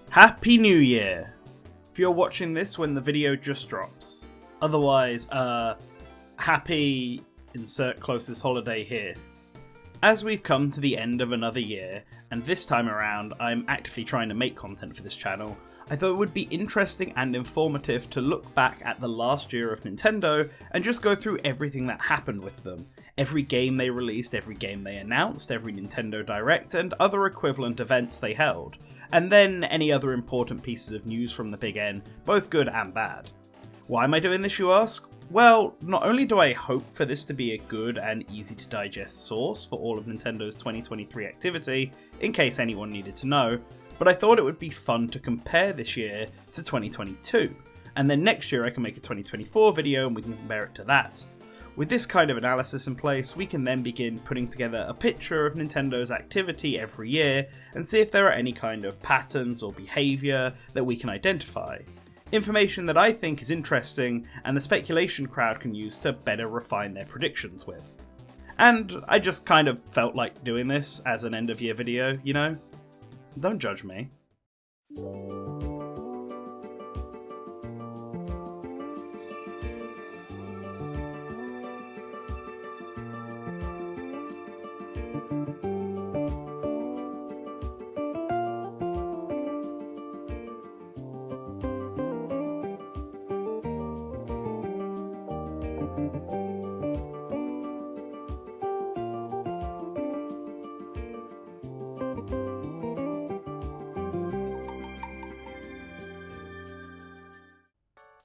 Happy New Year! If you're watching this when the video just drops. Otherwise, happy insert closest holiday here. As we've come to the end of another year, and this time around I'm actively trying to make content for this channel, I thought it would be interesting and informative to look back at the last year of Nintendo and just go through everything that happened with them. Every game they released, every game they announced, every Nintendo Direct, and other equivalent events they held. And then any other important pieces of news from the big N, both good and bad. Why am I doing this, you ask? Well, not only do I hope for this to be a good and easy to digest source for all of Nintendo's 2023 activity, in case anyone needed to know, but I thought it would be fun to compare this year to 2022, and then next year I can make a 2024 video and we can compare it to that. With this kind of analysis in place, we can then begin putting together a picture of Nintendo's activity every year and see if there are any kind of patterns or behaviour that we can identify. Information that I think is interesting and the speculation crowd can use to better refine their predictions with. And I just kind of felt like doing this as an end of year video, you know? Don't judge me.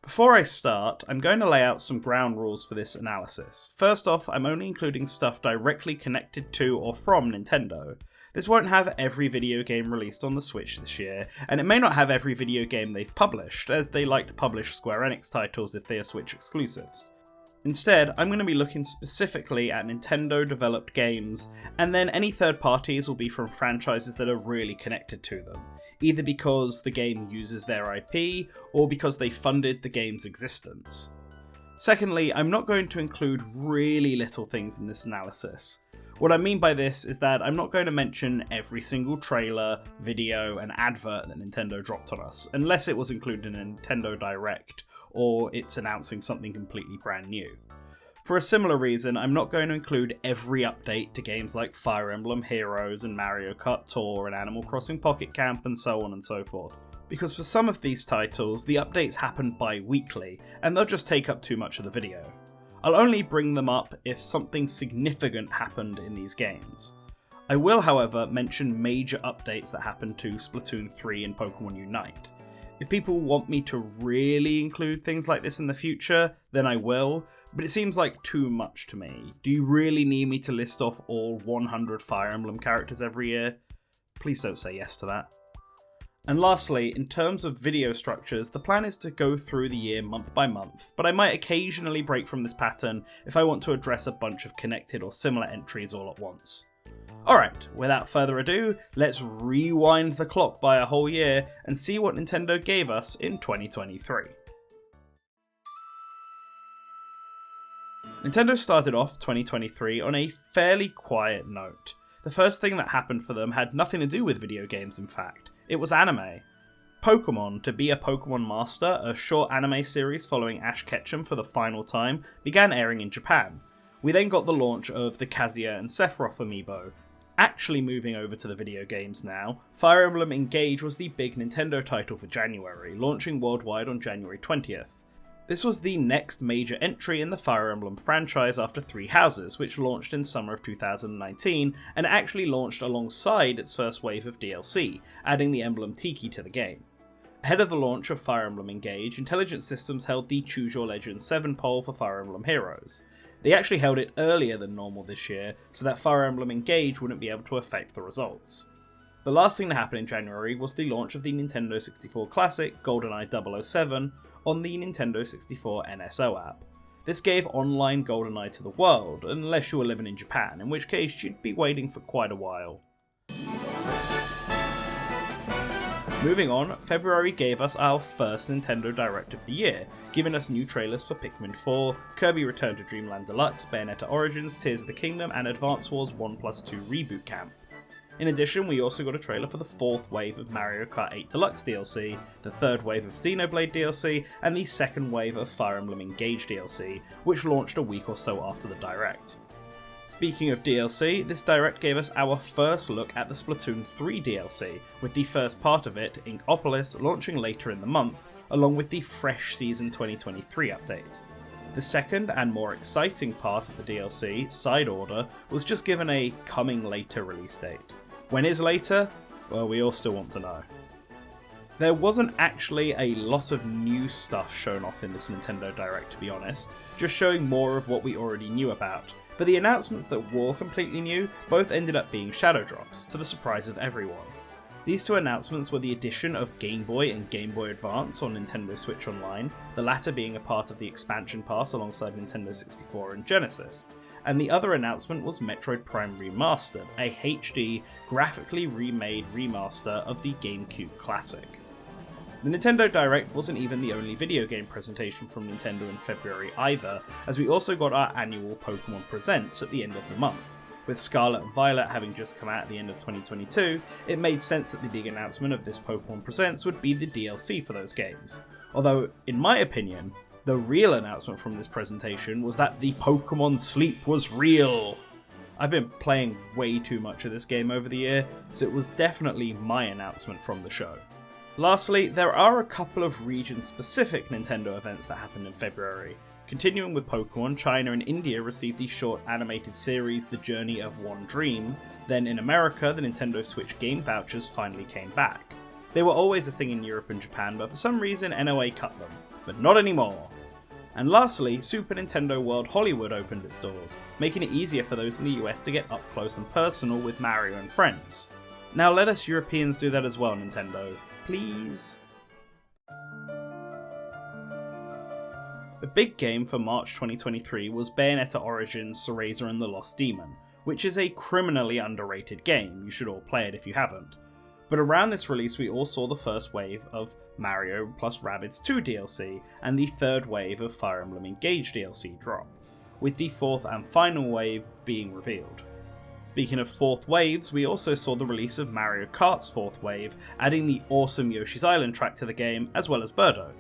Before I start, I'm going to lay out some ground rules for this analysis. First off, I'm only including stuff directly connected to or from Nintendo. This won't have every video game released on the Switch this year, and it may not have every video game they've published, as they like to publish Square Enix titles if they are Switch exclusives. Instead, I'm going to be looking specifically at Nintendo-developed games, and then any third parties will be from franchises that are really connected to them, either because the game uses their IP, or because they funded the game's existence. Secondly, I'm not going to include really little things in this analysis. What I mean by this is that I'm not going to mention every single trailer, video, and advert that Nintendo dropped on us, unless it was included in a Nintendo Direct, or it's announcing something completely brand new. For a similar reason, I'm not going to include every update to games like Fire Emblem Heroes and Mario Kart Tour and Animal Crossing Pocket Camp and so on and so forth, because for some of these titles, the updates happen bi-weekly, and they'll just take up too much of the video. I'll only bring them up if something significant happened in these games. I will, however, mention major updates that happened to Splatoon 3 and Pokemon Unite. If people want me to really include things like this in the future, then I will, but it seems like too much to me. Do you really need me to list off all 100 Fire Emblem characters every year? Please don't say yes to that. And lastly, in terms of video structures, the plan is to go through the year month by month, but I might occasionally break from this pattern if I want to address a bunch of connected or similar entries all at once. Alright, without further ado, let's rewind the clock by a whole year and see what Nintendo gave us in 2023. Nintendo started off 2023 on a fairly quiet note. The first thing that happened for them had nothing to do with video games, in fact. It was anime. Pokemon, To Be a Pokemon Master, a short anime series following Ash Ketchum for the final time, began airing in Japan. We then got the launch of the Kazuya and Sephiroth amiibo. Actually moving over to the video games now, Fire Emblem Engage was the big Nintendo title for January, launching worldwide on January 20th. This was the next major entry in the Fire Emblem franchise after Three Houses, which launched in summer of 2019, and actually launched alongside its first wave of DLC, adding the emblem Tiki to the game. Ahead of the launch of Fire Emblem Engage, Intelligent Systems held the Choose Your Legend 7 poll for Fire Emblem Heroes. They actually held it earlier than normal this year, so that Fire Emblem Engage wouldn't be able to affect the results. The last thing to happen in January was the launch of the Nintendo 64 Classic GoldenEye 007 on the Nintendo 64 NSO app. This gave online GoldenEye to the world, unless you were living in Japan, in which case you'd be waiting for quite a while. Moving on, February gave us our first Nintendo Direct of the year, giving us new trailers for Pikmin 4, Kirby Return to Dreamland Deluxe, Bayonetta Origins, Tears of the Kingdom, and Advance Wars 1+2 Reboot Camp. In addition, we also got a trailer for the 4th wave of Mario Kart 8 Deluxe DLC, the 3rd wave of Xenoblade DLC, and the 2nd wave of Fire Emblem Engage DLC, which launched a week or so after the Direct. Speaking of DLC, this Direct gave us our first look at the Splatoon 3 DLC, with the first part of it, Inkopolis, launching later in the month, along with the fresh Season 2023 update. The second and more exciting part of the DLC, Side Order, was just given a coming later release date. When is later? Well, we all still want to know. There wasn't actually a lot of new stuff shown off in this Nintendo Direct, to be honest, just showing more of what we already knew about, but the announcements that were completely new both ended up being shadow drops, to the surprise of everyone. These two announcements were the addition of Game Boy and Game Boy Advance on Nintendo Switch Online, the latter being a part of the expansion pass alongside Nintendo 64 and Genesis, and the other announcement was Metroid Prime Remastered, a HD, graphically remade remaster of the GameCube classic. The Nintendo Direct wasn't even the only video game presentation from Nintendo in February either, as we also got our annual Pokemon Presents at the end of the month. With Scarlet and Violet having just come out at the end of 2022, it made sense that the big announcement of this Pokemon Presents would be the DLC for those games. Although, in my opinion, the real announcement from this presentation was that the Pokemon Sleep was real! I've been playing way too much of this game over the year, so it was definitely my announcement from the show. Lastly, there are a couple of region-specific Nintendo events that happened in February. Continuing with Pokemon, China and India received the short animated series The Journey of One Dream. Then in America, the Nintendo Switch game vouchers finally came back. They were always a thing in Europe and Japan, but for some reason NOA cut them. But not anymore! And lastly, Super Nintendo World Hollywood opened its doors, making it easier for those in the US to get up close and personal with Mario and friends. Now let us Europeans do that as well, Nintendo. Please? The big game for March 2023 was Bayonetta Origins: Cereza and the Lost Demon, which is a criminally underrated game. You should all play it if you haven't. But around this release we all saw the first wave of Mario plus Rabbids 2 DLC and the third wave of Fire Emblem Engage DLC drop, with the fourth and final wave being revealed. Speaking of fourth waves, we also saw the release of Mario Kart's fourth wave, adding the awesome Yoshi's Island track to the game, as well as Birdo.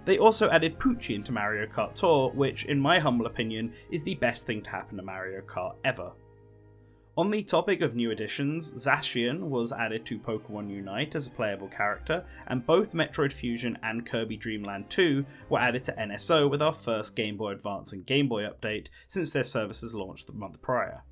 They also added Poochie into Mario Kart Tour, which, in my humble opinion, is the best thing to happen to Mario Kart ever. On the topic of new additions, Zacian was added to Pokemon Unite as a playable character, and both Metroid Fusion and Kirby Dream Land 2 were added to NSO with our first Game Boy Advance and Game Boy update since their services launched the month prior.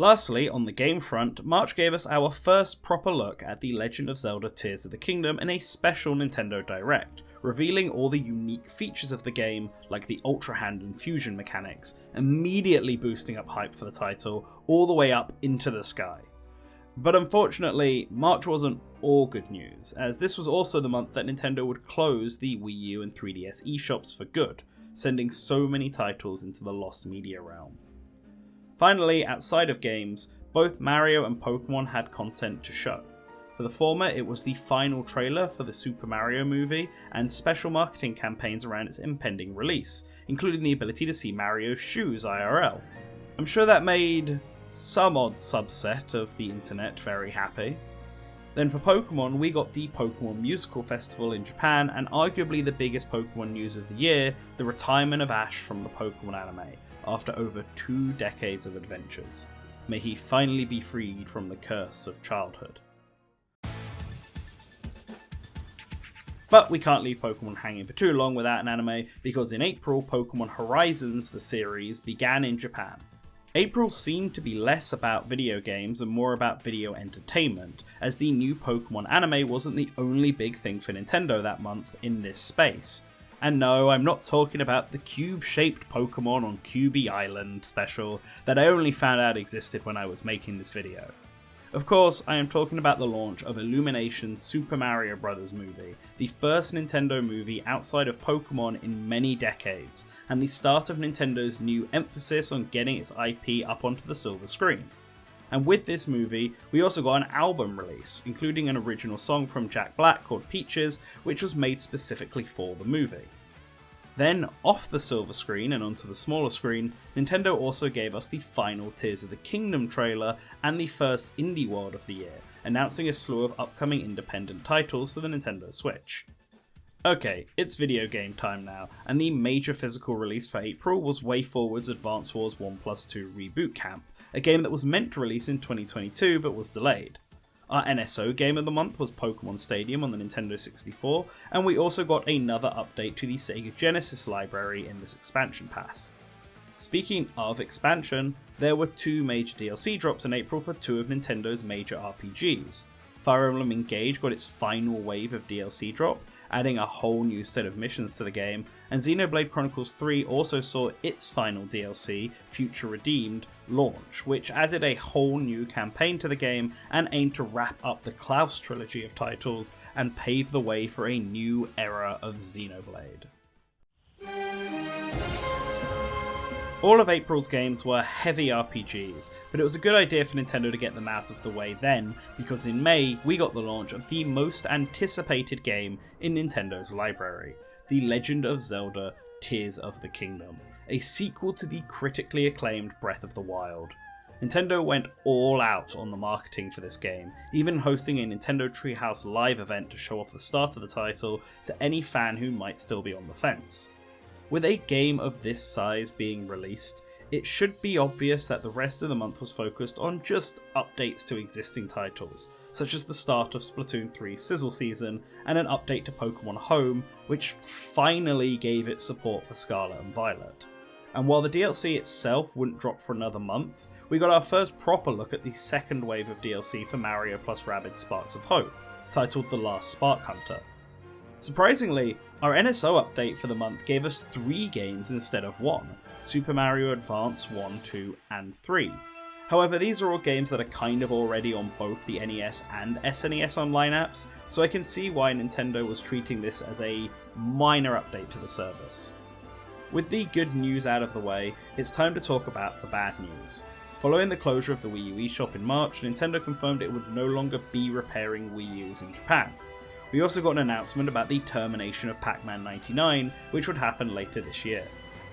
Lastly, on the game front, March gave us our first proper look at The Legend of Zelda Tears of the Kingdom in a special Nintendo Direct, revealing all the unique features of the game, like the Ultra Hand and Fusion mechanics, immediately boosting up hype for the title all the way up into the sky. But unfortunately, March wasn't all good news, as this was also the month that Nintendo would close the Wii U and 3DS eShops for good, sending so many titles into the lost media realm. Finally, outside of games, both Mario and Pokemon had content to show. For the former, it was the final trailer for the Super Mario movie and special marketing campaigns around its impending release, including the ability to see Mario's shoes IRL. I'm sure that made some odd subset of the internet very happy. Then for Pokemon, we got the Pokemon Musical Festival in Japan, and arguably the biggest Pokemon news of the year, the retirement of Ash from the Pokemon anime, after over 2 decades of adventures. May he finally be freed from the curse of childhood. But we can't leave Pokemon hanging for too long without an anime, because in April, Pokemon Horizons, the series, began in Japan. April seemed to be less about video games and more about video entertainment, as the new Pokemon anime wasn't the only big thing for Nintendo that month in this space. And no, I'm not talking about the cube-shaped Pokemon on Cubie Island special that I only found out existed when I was making this video. Of course, I am talking about the launch of Illumination's Super Mario Bros. Movie, the first Nintendo movie outside of Pokemon in many decades, and the start of Nintendo's new emphasis on getting its IP up onto the silver screen. And with this movie, we also got an album release, including an original song from Jack Black called Peaches, which was made specifically for the movie. Then, off the silver screen and onto the smaller screen, Nintendo also gave us the final Tears of the Kingdom trailer and the first Indie World of the year, announcing a slew of upcoming independent titles for the Nintendo Switch. Okay, it's video game time now, and the major physical release for April was WayForward's Advance Wars 1+2 Reboot Camp, a game that was meant to release in 2022 but was delayed. Our NSO game of the month was Pokemon Stadium on the Nintendo 64, and we also got another update to the Sega Genesis library in this expansion pass. Speaking of expansion, there were two major DLC drops in April for two of Nintendo's major RPGs. Fire Emblem Engage got its final wave of DLC drop, adding a whole new set of missions to the game, and Xenoblade Chronicles 3 also saw its final DLC, Future Redeemed, launch, which added a whole new campaign to the game and aimed to wrap up the Klaus trilogy of titles and pave the way for a new era of Xenoblade. All of April's games were heavy RPGs, but it was a good idea for Nintendo to get them out of the way then, because in May we got the launch of the most anticipated game in Nintendo's library, The Legend of Zelda: Tears of the Kingdom, a sequel to the critically acclaimed Breath of the Wild. Nintendo went all out on the marketing for this game, even hosting a Nintendo Treehouse Live event to show off the start of the title to any fan who might still be on the fence. With a game of this size being released, it should be obvious that the rest of the month was focused on just updates to existing titles, such as the start of Splatoon 3's Sizzle Season and an update to Pokemon Home, which finally gave it support for Scarlet and Violet. And while the DLC itself wouldn't drop for another month, we got our first proper look at the second wave of DLC for Mario + Rabbids Sparks of Hope, titled The Last Spark Hunter. Surprisingly, our NSO update for the month gave us 3 games instead of 1, Super Mario Advance 1, 2, and 3. However, these are all games that are kind of already on both the NES and SNES Online apps, so I can see why Nintendo was treating this as a minor update to the service. With the good news out of the way, it's time to talk about the bad news. Following the closure of the Wii U eShop in March, Nintendo confirmed it would no longer be repairing Wii U's in Japan. We also got an announcement about the termination of Pac-Man 99, which would happen later this year.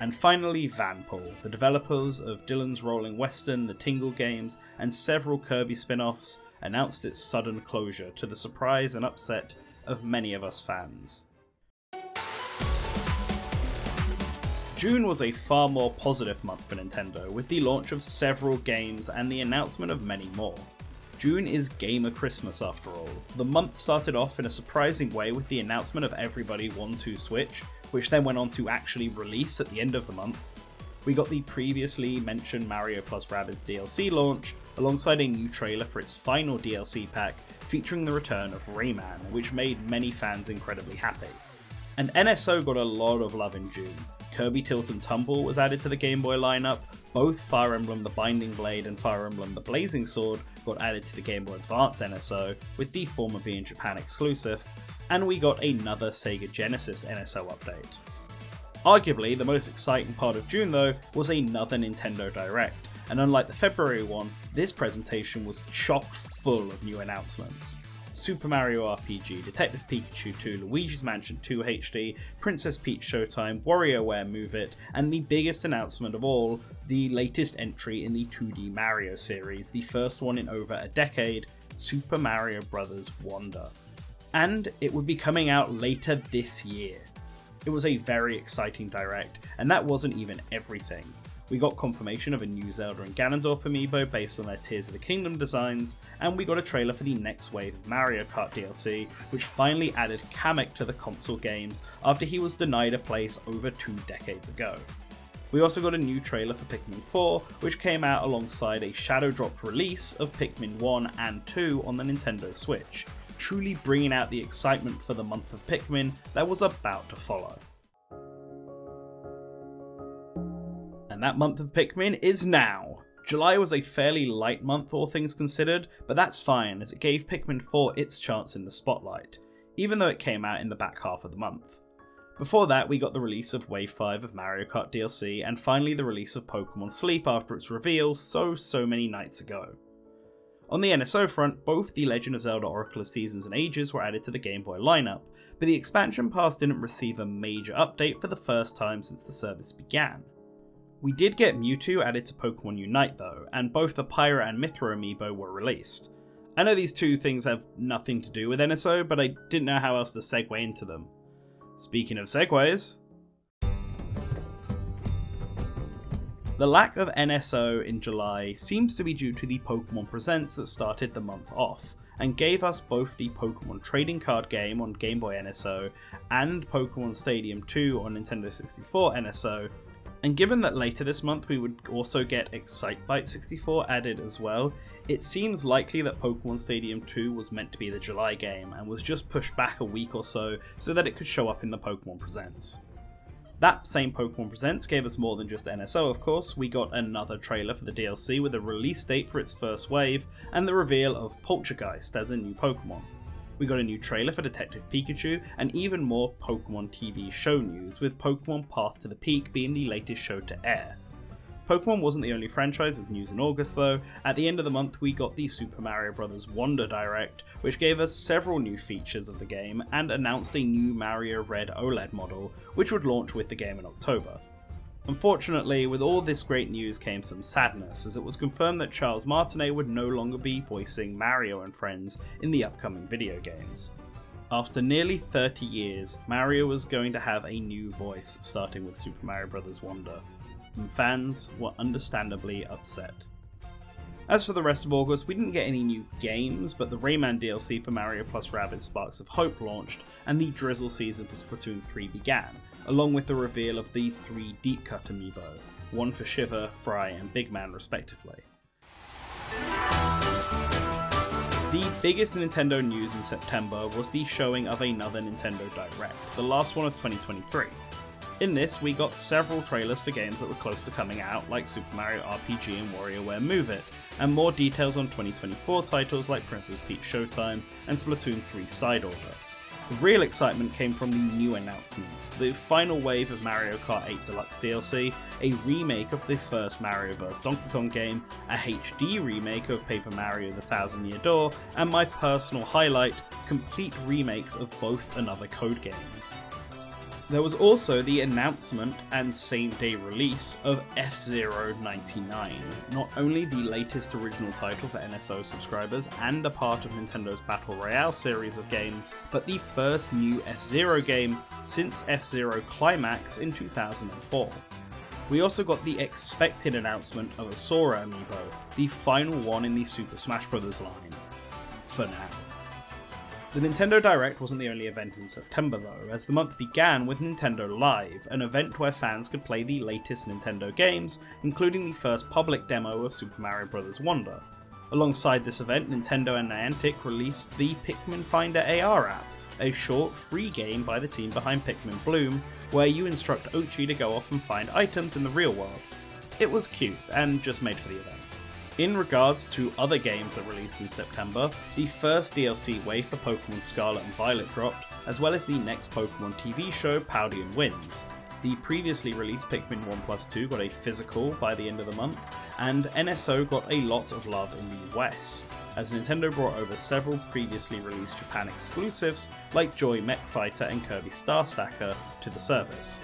And finally, Vanpool, the developers of Dylan's Rolling Western, the Tingle games, and several Kirby spin-offs, announced its sudden closure to the surprise and upset of many of us fans. June was a far more positive month for Nintendo, with the launch of several games and the announcement of many more. June is Gamer Christmas after all. The month started off in a surprising way with the announcement of Everybody 1-2 Switch, which then went on to actually release at the end of the month. We got the previously mentioned Mario + Rabbids DLC launch, alongside a new trailer for its final DLC pack featuring the return of Rayman, which made many fans incredibly happy. And NSO got a lot of love in June. Kirby Tilt and Tumble was added to the Game Boy lineup, both Fire Emblem the Binding Blade and Fire Emblem the Blazing Sword got added to the Game Boy Advance NSO, with the former being Japan exclusive, and we got another Sega Genesis NSO update. Arguably, the most exciting part of June though was another Nintendo Direct, and unlike the February one, this presentation was chock full of new announcements. Super Mario RPG, Detective Pikachu 2, Luigi's Mansion 2 HD, Princess Peach Showtime, WarioWare Move It, and the biggest announcement of all, the latest entry in the 2D Mario series, the first one in over a decade, Super Mario Bros. Wonder. And it would be coming out later this year. It was a very exciting Direct, and that wasn't even everything. We got confirmation of a new Zelda and Ganondorf amiibo based on their Tears of the Kingdom designs, and we got a trailer for the next wave of Mario Kart DLC, which finally added Kamek to the console games after he was denied a place over 2 decades ago. We also got a new trailer for Pikmin 4, which came out alongside a shadow-dropped release of Pikmin 1 and 2 on the Nintendo Switch, truly bringing out the excitement for the month of Pikmin that was about to follow. And that month of Pikmin is now! July was a fairly light month all things considered, but that's fine as it gave Pikmin 4 its chance in the spotlight, even though it came out in the back half of the month. Before that we got the release of Wave 5 of Mario Kart DLC, and finally the release of Pokemon Sleep after its reveal so many nights ago. On the NSO front, both The Legend of Zelda Oracle of Seasons and Ages were added to the Game Boy lineup, but the expansion pass didn't receive a major update for the first time since the service began. We did get Mewtwo added to Pokemon Unite though, and both the Pyra and Mythra amiibo were released. I know these two things have nothing to do with NSO, but I didn't know how else to segue into them. Speaking of segues, the lack of NSO in July seems to be due to the Pokemon Presents that started the month off, and gave us both the Pokemon Trading Card game on Game Boy NSO and Pokemon Stadium 2 on Nintendo 64 NSO, and given that later this month we would also get Excitebike 64 added as well, it seems likely that Pokemon Stadium 2 was meant to be the July game and was just pushed back a week or so that it could show up in the Pokemon Presents. That same Pokemon Presents gave us more than just NSO of course. We got another trailer for the DLC with a release date for its first wave and the reveal of Poltergeist as a new Pokemon. We got a new trailer for Detective Pikachu and even more Pokemon TV show news, with Pokemon Path to the Peak being the latest show to air. Pokemon wasn't the only franchise with news in August though. At the end of the month we got the Super Mario Bros. Wonder Direct, which gave us several new features of the game and announced a new Mario Red OLED model, which would launch with the game in October. Unfortunately, with all this great news came some sadness, as it was confirmed that Charles Martinet would no longer be voicing Mario and friends in the upcoming video games. After nearly 30 years, Mario was going to have a new voice starting with Super Mario Bros. Wonder, and fans were understandably upset. As for the rest of August, we didn't get any new games, but the Rayman DLC for Mario plus Rabbids Sparks of Hope launched, and the Drizzle season for Splatoon 3 began, along with the reveal of the 3 Deep Cut amiibo, one for Shiver, Fry and Big Man respectively. The biggest Nintendo news in September was the showing of another Nintendo Direct, the last one of 2023. In this, we got several trailers for games that were close to coming out, like Super Mario RPG and WarioWare Move It, and more details on 2024 titles like Princess Peach Showtime and Splatoon 3 Side Order. The real excitement came from the new announcements: the final wave of Mario Kart 8 Deluxe DLC, a remake of the first Mario vs Donkey Kong game, a HD remake of Paper Mario The Thousand Year Door, and my personal highlight, complete remakes of both Another Code games. There was also the announcement and same-day release of F-Zero 99, not only the latest original title for NSO subscribers and a part of Nintendo's Battle Royale series of games, but the first new F-Zero game since F-Zero Climax in 2004. We also got the expected announcement of a Sora amiibo, the final one in the Super Smash Bros. Line. For now. The Nintendo Direct wasn't the only event in September though, as the month began with Nintendo Live, an event where fans could play the latest Nintendo games, including the first public demo of Super Mario Bros. Wonder. Alongside this event, Nintendo and Niantic released the Pikmin Finder AR app, a short, free game by the team behind Pikmin Bloom, where you instruct Ochi to go off and find items in the real world. It was cute, and just made for the event. In regards to other games that released in September, the first DLC wave for Pokemon Scarlet and Violet dropped, as well as the next Pokemon TV show, Paldean Winds. The previously released Pikmin 1+2 got a physical by the end of the month, and NSO got a lot of love in the West, as Nintendo brought over several previously released Japan exclusives like Joy Mech Fighter and Kirby Star Stacker to the service.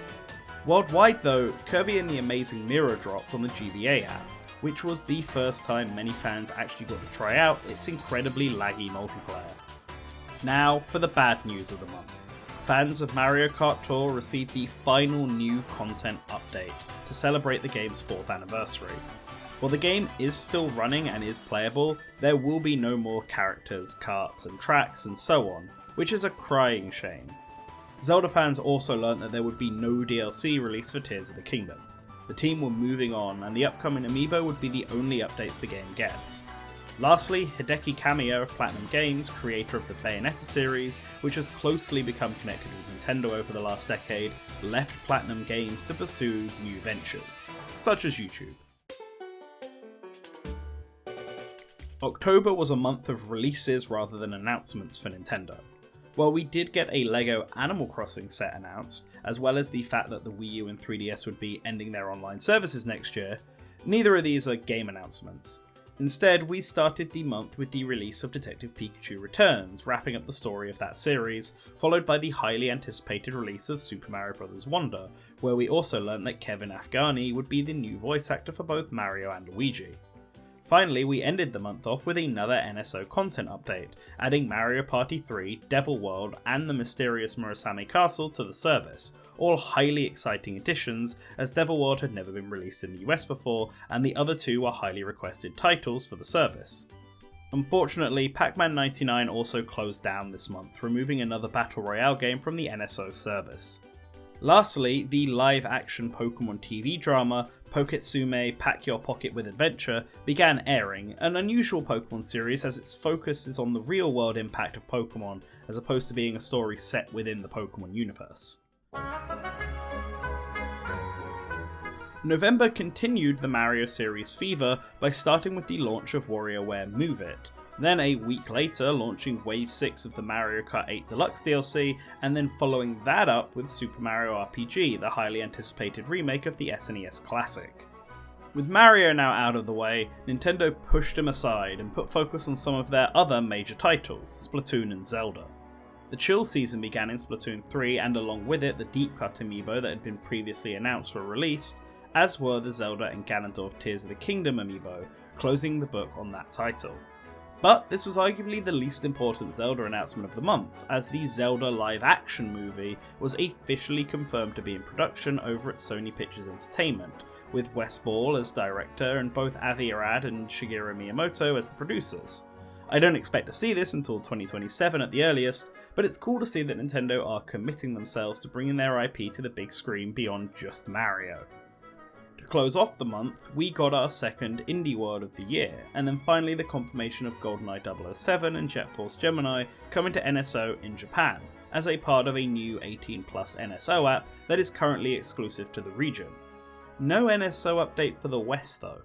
Worldwide though, Kirby and the Amazing Mirror dropped on the GBA app, which was the first time many fans actually got to try out its incredibly laggy multiplayer. Now for the bad news of the month. Fans of Mario Kart Tour received the final new content update to celebrate the game's 4th anniversary. While the game is still running and is playable, there will be no more characters, karts and tracks and so on, which is a crying shame. Zelda fans also learnt that there would be no DLC released for Tears of the Kingdom. The team were moving on, and the upcoming amiibo would be the only updates the game gets. Lastly, Hideki Kamiya of Platinum Games, creator of the Bayonetta series, which has closely become connected with Nintendo over the last decade, left Platinum Games to pursue new ventures, such as YouTube. October was a month of releases rather than announcements for Nintendo. While we did get a LEGO Animal Crossing set announced, as well as the fact that the Wii U and 3DS would be ending their online services next year, neither of these are game announcements. Instead, we started the month with the release of Detective Pikachu Returns, wrapping up the story of that series, followed by the highly anticipated release of Super Mario Bros. Wonder, where we also learned that Kevin Afghani would be the new voice actor for both Mario and Luigi. Finally, we ended the month off with another NSO content update, adding Mario Party 3, Devil World, and the mysterious Murasame Castle to the service, all highly exciting additions, as Devil World had never been released in the US before, and the other two are highly requested titles for the service. Unfortunately, Pac-Man 99 also closed down this month, removing another Battle Royale game from the NSO service. Lastly, the live-action Pokemon TV drama Poketsume Pack Your Pocket with Adventure began airing, an unusual Pokemon series as its focus is on the real-world impact of Pokemon as opposed to being a story set within the Pokemon universe. November continued the Mario series fever by starting with the launch of WarioWare Move It, then a week later launching Wave 6 of the Mario Kart 8 Deluxe DLC, and then following that up with Super Mario RPG, the highly anticipated remake of the SNES classic. With Mario now out of the way, Nintendo pushed him aside and put focus on some of their other major titles, Splatoon and Zelda. The chill season began in Splatoon 3, and along with it the Deep Cut amiibo that had been previously announced were released, as were the Zelda and Ganondorf Tears of the Kingdom amiibo, closing the book on that title. But this was arguably the least important Zelda announcement of the month, as the Zelda live-action movie was officially confirmed to be in production over at Sony Pictures Entertainment, with Wes Ball as director and both Avi Arad and Shigeru Miyamoto as the producers. I don't expect to see this until 2027 at the earliest, but it's cool to see that Nintendo are committing themselves to bringing their IP to the big screen beyond just Mario. To close off the month, we got our second Indie World of the year, and then finally the confirmation of GoldenEye 007 and Jet Force Gemini coming to NSO in Japan, as a part of a new 18+ NSO app that is currently exclusive to the region. No NSO update for the West though.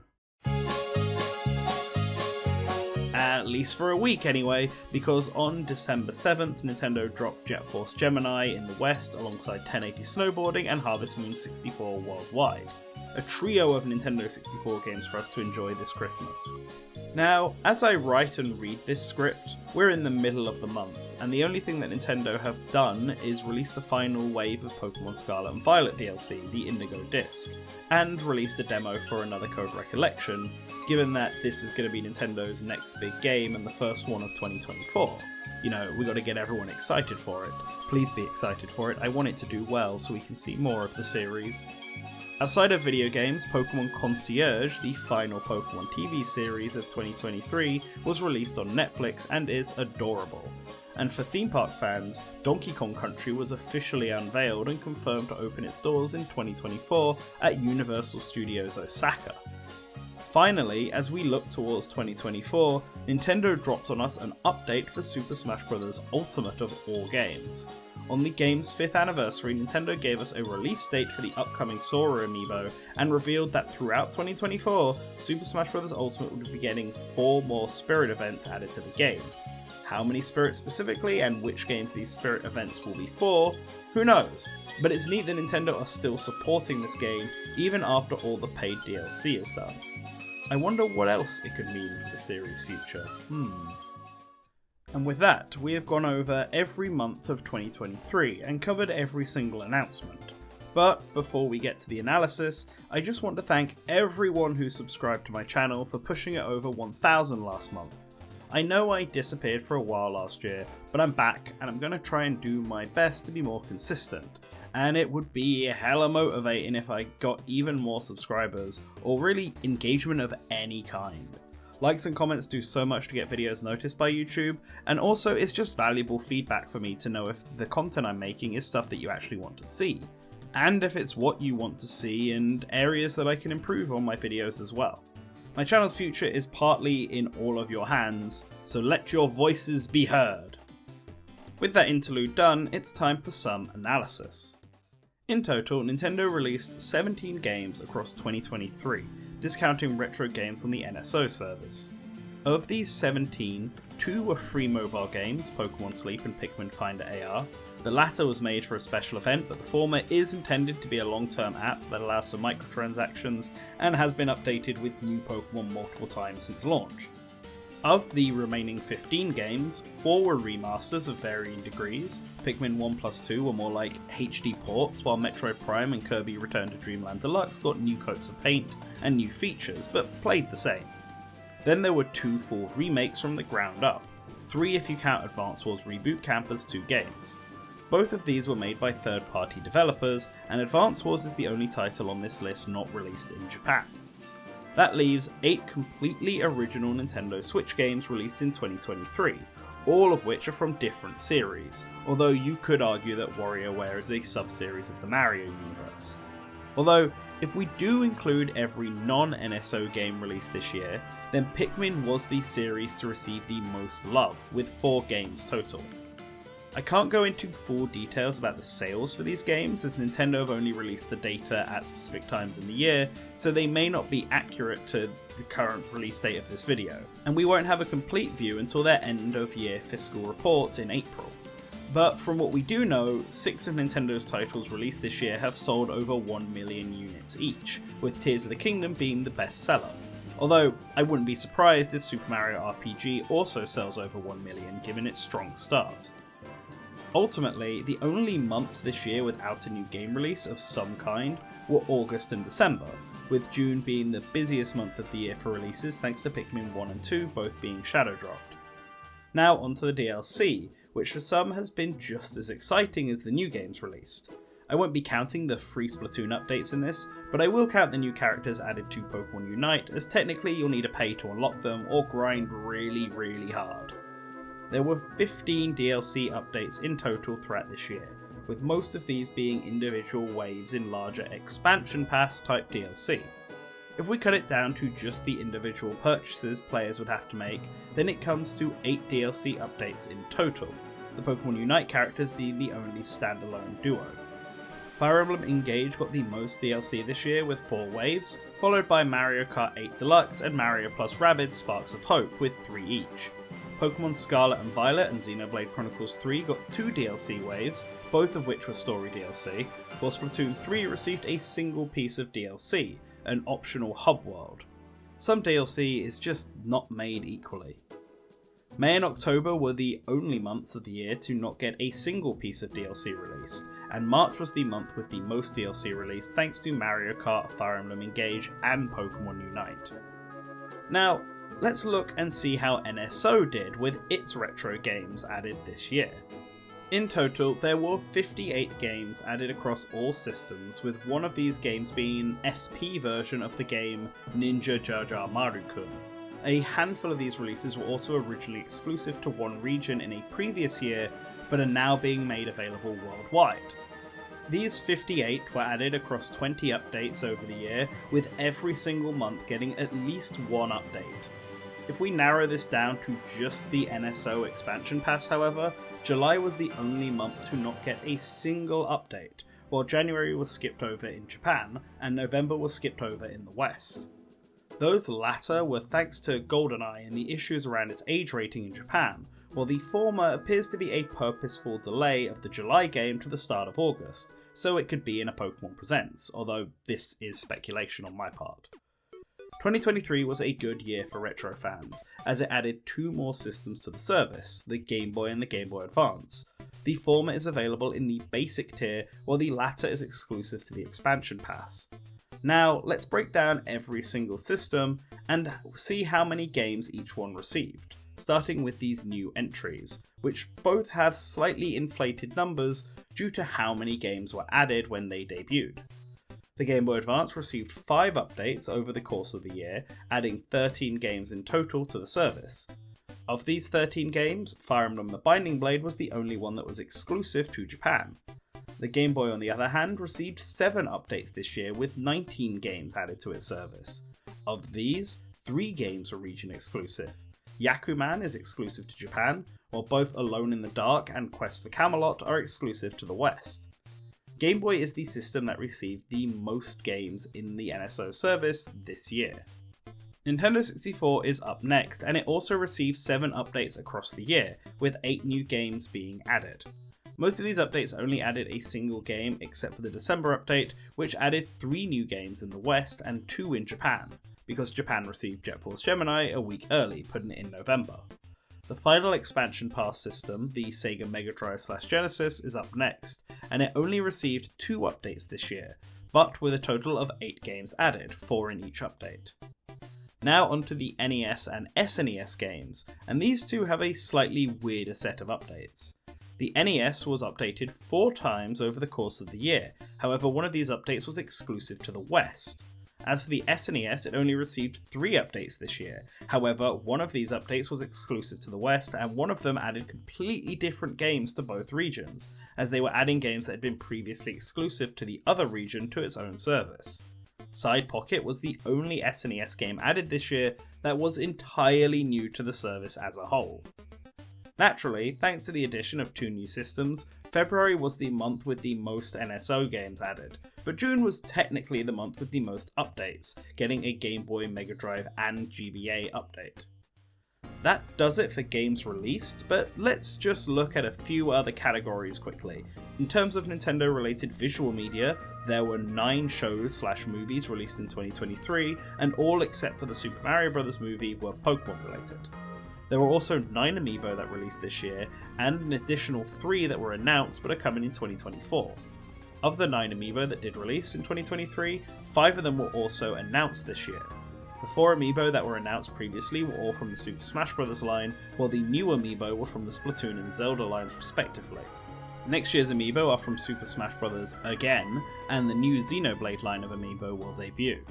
At least for a week anyway, because on December 7th, Nintendo dropped Jet Force Gemini in the West alongside 1080 Snowboarding and Harvest Moon 64 worldwide. A trio of Nintendo 64 games for us to enjoy this Christmas. Now, as I write and read this script, we're in the middle of the month, and the only thing that Nintendo have done is release the final wave of Pokemon Scarlet and Violet DLC, the Indigo Disc, and released a demo for another Code Recollection, given that this is going to be Nintendo's next big game and the first one of 2024. You know, we got to get everyone excited for it. Please be excited for it, I want it to do well so we can see more of the series. Outside of video games, Pokemon Concierge, the final Pokemon TV series of 2023, was released on Netflix and is adorable. And for theme park fans, Donkey Kong Country was officially unveiled and confirmed to open its doors in 2024 at Universal Studios Osaka. Finally, as we look towards 2024, Nintendo dropped on us an update for Super Smash Bros. Ultimate of all games. On the game's 5th anniversary, Nintendo gave us a release date for the upcoming Sora amiibo and revealed that throughout 2024, Super Smash Bros. Ultimate would be getting 4 more Spirit events added to the game. How many Spirit specifically, and which games these Spirit events will be for, who knows? But it's neat that Nintendo are still supporting this game even after all the paid DLC is done. I wonder what else it could mean for the series' future. And with that, we have gone over every month of 2023 and covered every single announcement. But before we get to the analysis, I just want to thank everyone who subscribed to my channel for pushing it over 1,000 last month. I know I disappeared for a while last year, but I'm back and I'm going to try and do my best to be more consistent. And it would be hella motivating if I got even more subscribers, or really engagement of any kind. Likes and comments do so much to get videos noticed by YouTube, and also it's just valuable feedback for me to know if the content I'm making is stuff that you actually want to see, and if it's what you want to see and areas that I can improve on my videos as well. My channel's future is partly in all of your hands, so let your voices be heard. With that interlude done, it's time for some analysis. In total, Nintendo released 17 games across 2023, discounting retro games on the NSO service. Of these 17, 2 were free mobile games, Pokemon Sleep and Pikmin Finder AR. The latter was made for a special event, but the former is intended to be a long-term app that allows for microtransactions and has been updated with new Pokemon multiple times since launch. Of the remaining 15 games, 4 were remasters of varying degrees. Pikmin 1 plus 2 were more like HD ports, while Metroid Prime and Kirby Return to Dreamland Deluxe got new coats of paint and new features, but played the same. Then there were 2 full remakes from the ground up, 3 if you count Advance Wars Reboot Camp as 2 games. Both of these were made by third-party developers, and Advance Wars is the only title on this list not released in Japan. That leaves 8 completely original Nintendo Switch games released in 2023, all of which are from different series, although you could argue that WarioWare is a sub-series of the Mario universe. Although, if we do include every non-NSO game released this year, then Pikmin was the series to receive the most love, with 4 games total. I can't go into full details about the sales for these games, as Nintendo have only released the data at specific times in the year, so they may not be accurate to the current release date of this video, and we won't have a complete view until their end of year fiscal report in April. But from what we do know, 6 of Nintendo's titles released this year have sold over 1 million units each, with Tears of the Kingdom being the best seller. Although, I wouldn't be surprised if Super Mario RPG also sells over 1 million given its strong start. Ultimately, the only months this year without a new game release of some kind were August and December, with June being the busiest month of the year for releases thanks to Pikmin 1 and 2 both being shadow dropped. Now onto the DLC, which for some has been just as exciting as the new games released. I won't be counting the free Splatoon updates in this, but I will count the new characters added to Pokemon Unite, as technically you'll need to pay to unlock them or grind really hard. There were 15 DLC updates in total throughout this year, with most of these being individual waves in larger expansion pass type DLC. If we cut it down to just the individual purchases players would have to make, then it comes to 8 DLC updates in total, the Pokemon Unite characters being the only standalone duo. Fire Emblem Engage got the most DLC this year with 4 waves, followed by Mario Kart 8 Deluxe and Mario plus Rabbids Sparks of Hope with 3 each. Pokemon Scarlet and Violet and Xenoblade Chronicles 3 got 2 DLC waves, both of which were story DLC, while Splatoon 3 received a single piece of DLC, an optional hub world. Some DLC is just not made equally. May and October were the only months of the year to not get a single piece of DLC released, and March was the month with the most DLC released thanks to Mario Kart, Fire Emblem Engage, and Pokemon Unite. Now, let's look and see how NSO did with its retro games added this year. In total, there were 58 games added across all systems, with one of these games being an SP version of the game Ninja Jar Jar Maru-kun. A handful of these releases were also originally exclusive to one region in a previous year, but are now being made available worldwide. These 58 were added across 20 updates over the year, with every single month getting at least one update. If we narrow this down to just the NSO expansion pass, however, July was the only month to not get a single update, while January was skipped over in Japan, and November was skipped over in the West. Those latter were thanks to GoldenEye and the issues around its age rating in Japan, while the former appears to be a purposeful delay of the July game to the start of August, so it could be in a Pokemon Presents, although this is speculation on my part. 2023 was a good year for retro fans, as it added 2 more systems to the service, the Game Boy and the Game Boy Advance. The former is available in the basic tier, while the latter is exclusive to the expansion pass. Now, let's break down every single system and see how many games each one received, starting with these new entries, which both have slightly inflated numbers due to how many games were added when they debuted. The Game Boy Advance received 5 updates over the course of the year, adding 13 games in total to the service. Of these 13 games, Fire Emblem The Binding Blade was the only one that was exclusive to Japan. The Game Boy, on the other hand, received 7 updates this year with 19 games added to its service. Of these, 3 games were region exclusive. Yakuman is exclusive to Japan, while both Alone in the Dark and Quest for Camelot are exclusive to the West. Game Boy is the system that received the most games in the NSO service this year. Nintendo 64 is up next, and it also received 7 updates across the year, with 8 new games being added. Most of these updates only added a single game except for the December update, which added 3 new games in the West and 2 in Japan, because Japan received Jet Force Gemini a week early, putting it in November. The final expansion pass system, the Sega Mega Drive/Genesis, is up next, and it only received 2 updates this year, but with a total of 8 games added, 4 in each update. Now onto the NES and SNES games, and these two have a slightly weirder set of updates. The NES was updated 4 times over the course of the year, however one of these updates was exclusive to the West. As for the SNES, it only received 3 updates this year, however one of these updates was exclusive to the West and one of them added completely different games to both regions, as they were adding games that had been previously exclusive to the other region to its own service. Side Pocket was the only SNES game added this year that was entirely new to the service as a whole. Naturally, thanks to the addition of 2 new systems, February was the month with the most NSO games added, but June was technically the month with the most updates, getting a Game Boy, Mega Drive and GBA update. That does it for games released, but let's just look at a few other categories quickly. In terms of Nintendo related visual media, there were 9 shows/movies released in 2023, and all except for the Super Mario Bros. Movie were Pokemon related. There were also 9 amiibo that released this year, and an additional 3 that were announced but are coming in 2024. Of the 9 amiibo that did release in 2023, 5 of them were also announced this year. The 4 amiibo that were announced previously were all from the Super Smash Bros. Line, while the new amiibo were from the Splatoon and Zelda lines respectively. Next year's amiibo are from Super Smash Bros. Again, and the new Xenoblade line of amiibo will debut.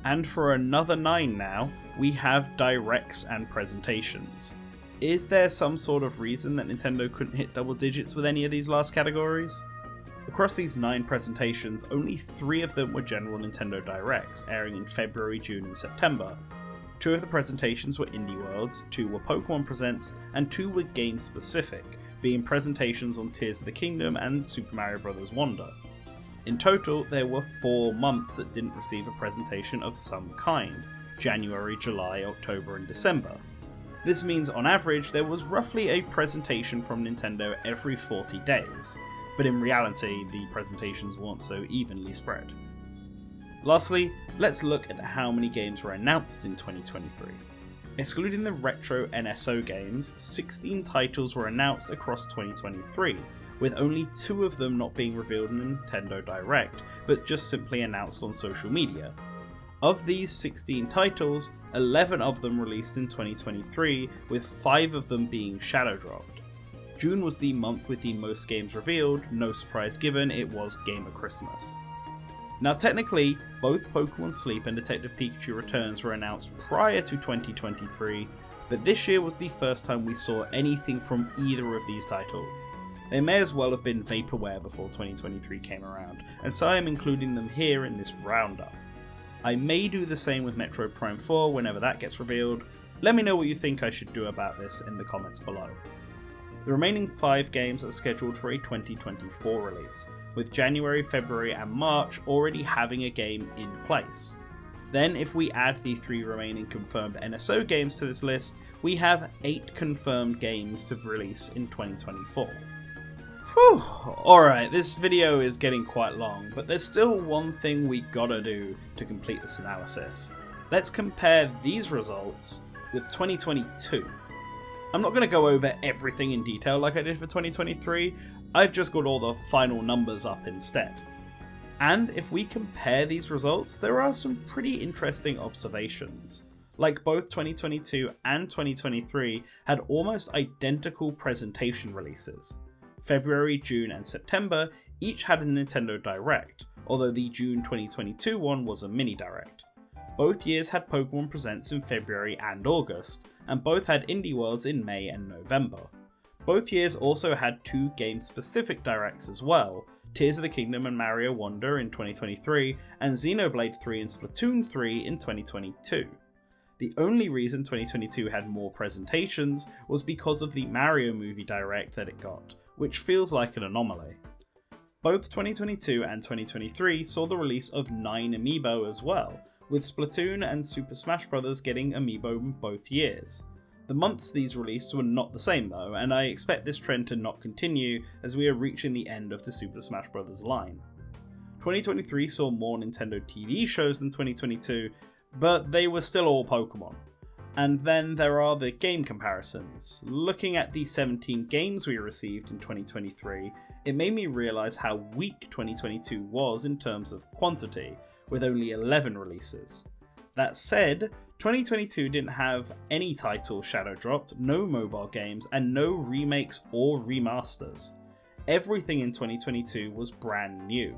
And for another 9 now, we have directs and presentations. Is there some sort of reason that Nintendo couldn't hit double digits with any of these last categories? Across these 9 presentations, only 3 of them were general Nintendo Directs, airing in February, June and September. 2 of the presentations were Indie Worlds, 2 were Pokemon Presents, and 2 were game specific, being presentations on Tears of the Kingdom and Super Mario Bros. Wonder. In total, there were 4 months that didn't receive a presentation of some kind: January, July, October and December. This means on average there was roughly a presentation from Nintendo every 40 days, but in reality the presentations weren't so evenly spread. Lastly, let's look at how many games were announced in 2023. Excluding the retro NSO games, 16 titles were announced across 2023, with only 2 of them not being revealed in Nintendo Direct, but just simply announced on social media. Of these 16 titles, 11 of them released in 2023, with 5 of them being shadow dropped. June was the month with the most games revealed, no surprise given it was Game of Christmas. Now technically, both Pokemon Sleep and Detective Pikachu Returns were announced prior to 2023, but this year was the first time we saw anything from either of these titles. They may as well have been vaporware before 2023 came around, and so I am including them here in this roundup. I may do the same with Metroid Prime 4 whenever that gets revealed. Let me know what you think I should do about this in the comments below. The remaining 5 games are scheduled for a 2024 release, with January, February and March already having a game in place. Then if we add the 3 remaining confirmed NSO games to this list, we have 8 confirmed games to release in 2024. Whew, alright, this video is getting quite long, but there's still one thing we gotta do to complete this analysis. Let's compare these results with 2022. I'm not going to go over everything in detail like I did for 2023, I've just got all the final numbers up instead. And if we compare these results, there are some pretty interesting observations. Like both 2022 and 2023 had almost identical presentation releases. February, June and September each had a Nintendo Direct, although the June 2022 one was a mini Direct. Both years had Pokemon Presents in February and August, and both had Indie Worlds in May and November. Both years also had 2 game-specific Directs as well, Tears of the Kingdom and Mario Wonder in 2023, and Xenoblade 3 and Splatoon 3 in 2022. The only reason 2022 had more presentations was because of the Mario movie Direct that it got, which feels like an anomaly. Both 2022 and 2023 saw the release of 9 amiibo as well, with Splatoon and Super Smash Bros. Getting amiibo in both years. The months these released were not the same though, and I expect this trend to not continue as we are reaching the end of the Super Smash Bros. Line. 2023 saw more Nintendo TV shows than 2022, but they were still all Pokemon. And then there are the game comparisons. Looking at the 17 games we received in 2023, it made me realise how weak 2022 was in terms of quantity, with only 11 releases. That said, 2022 didn't have any titles shadow dropped, no mobile games, and no remakes or remasters. Everything in 2022 was brand new.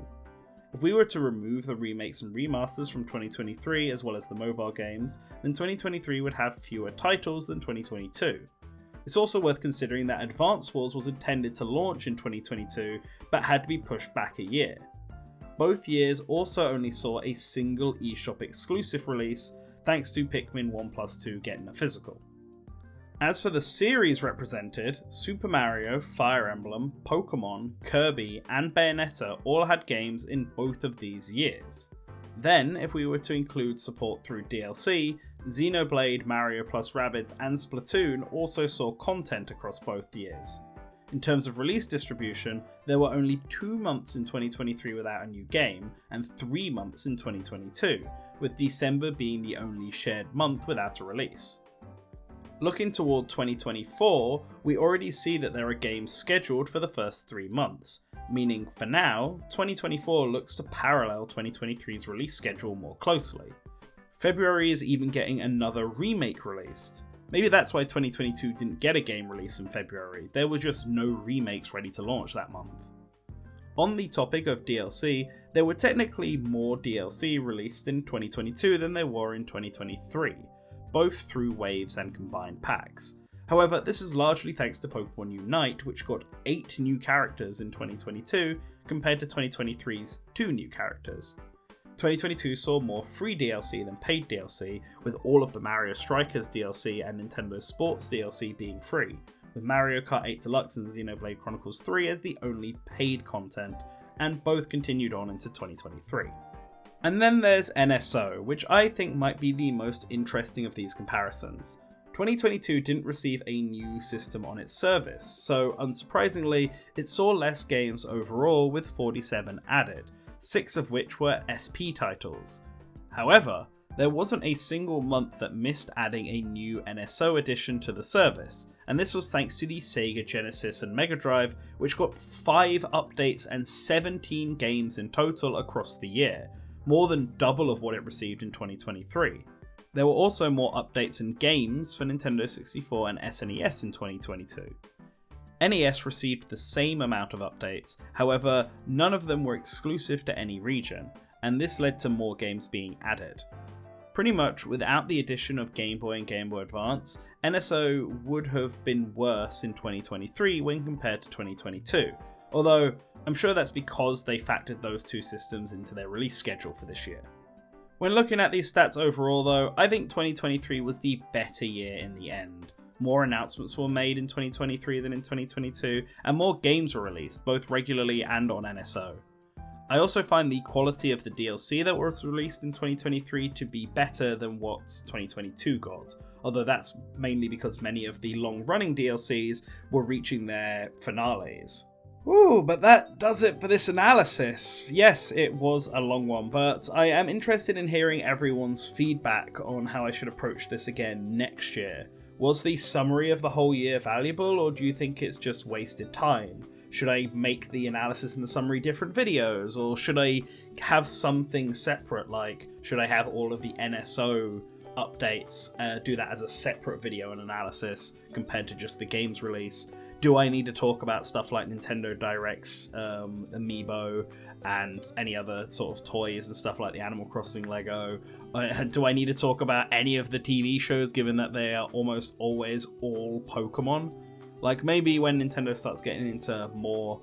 If we were to remove the remakes and remasters from 2023 as well as the mobile games, then 2023 would have fewer titles than 2022. It's also worth considering that Advance Wars was intended to launch in 2022 but had to be pushed back a year. Both years also only saw a single eShop exclusive release, thanks to Pikmin 1+2 getting a physical. As for the series represented, Super Mario, Fire Emblem, Pokemon, Kirby, and Bayonetta all had games in both of these years. Then, if we were to include support through DLC, Xenoblade, Mario + Rabbids, and Splatoon also saw content across both years. In terms of release distribution, there were only 2 months in 2023 without a new game, and 3 months in 2022, with December being the only shared month without a release. Looking toward 2024, we already see that there are games scheduled for the first 3 months, meaning for now, 2024 looks to parallel 2023's release schedule more closely. February is even getting another remake released. Maybe that's why 2022 didn't get a game release in February, there were just no remakes ready to launch that month. On the topic of DLC, there were technically more DLC released in 2022 than there were in 2023. Both through waves and combined packs. However, this is largely thanks to Pokemon Unite, which got 8 new characters in 2022 compared to 2023's 2 new characters. 2022 saw more free DLC than paid DLC, with all of the Mario Strikers DLC and Nintendo Sports DLC being free, with Mario Kart 8 Deluxe and Xenoblade Chronicles 3 as the only paid content, and both continued on into 2023. And then there's NSO, which I think might be the most interesting of these comparisons. 2022 didn't receive a new system on its service, so unsurprisingly, it saw less games overall with 47 added, 6 of which were SP titles. However, there wasn't a single month that missed adding a new NSO edition to the service, and this was thanks to the Sega Genesis and Mega Drive, which got 5 updates and 17 games in total across the year, more than double of what it received in 2023. There were also more updates and games for Nintendo 64 and SNES in 2022. NES received the same amount of updates, however, none of them were exclusive to any region, and this led to more games being added. Pretty much without the addition of Game Boy and Game Boy Advance, NSO would have been worse in 2023 when compared to 2022, although I'm sure that's because they factored those 2 systems into their release schedule for this year. When looking at these stats overall though, I think 2023 was the better year in the end. More announcements were made in 2023 than in 2022, and more games were released, both regularly and on NSO. I also find the quality of the DLC that was released in 2023 to be better than what 2022 got, although that's mainly because many of the long-running DLCs were reaching their finales. Ooh, but that does it for this analysis. Yes, it was a long one, but I am interested in hearing everyone's feedback on how I should approach this again next year. Was the summary of the whole year valuable, or do you think it's just wasted time? Should I make the analysis and the summary different videos, or should I have something separate, like should I have all of the NSO updates, do that as a separate video and analysis compared to just the game's release? Do I need to talk about stuff like Nintendo Directs, Amiibo, and any other sort of toys and stuff like the Animal Crossing Lego? Do I need to talk about any of the TV shows, given that they are almost always all Pokemon? Like, maybe when Nintendo starts getting into more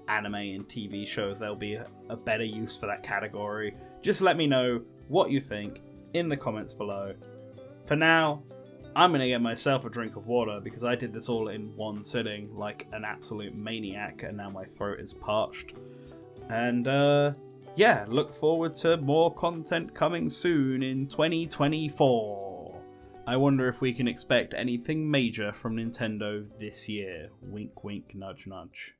anime and TV shows, there'll be a better use for that category. Just let me know what you think in the comments below. For now, I'm going to get myself a drink of water because I did this all in one sitting like an absolute maniac, and now my throat is parched. And yeah, look forward to more content coming soon in 2024. I wonder if we can expect anything major from Nintendo this year. Wink wink, nudge nudge.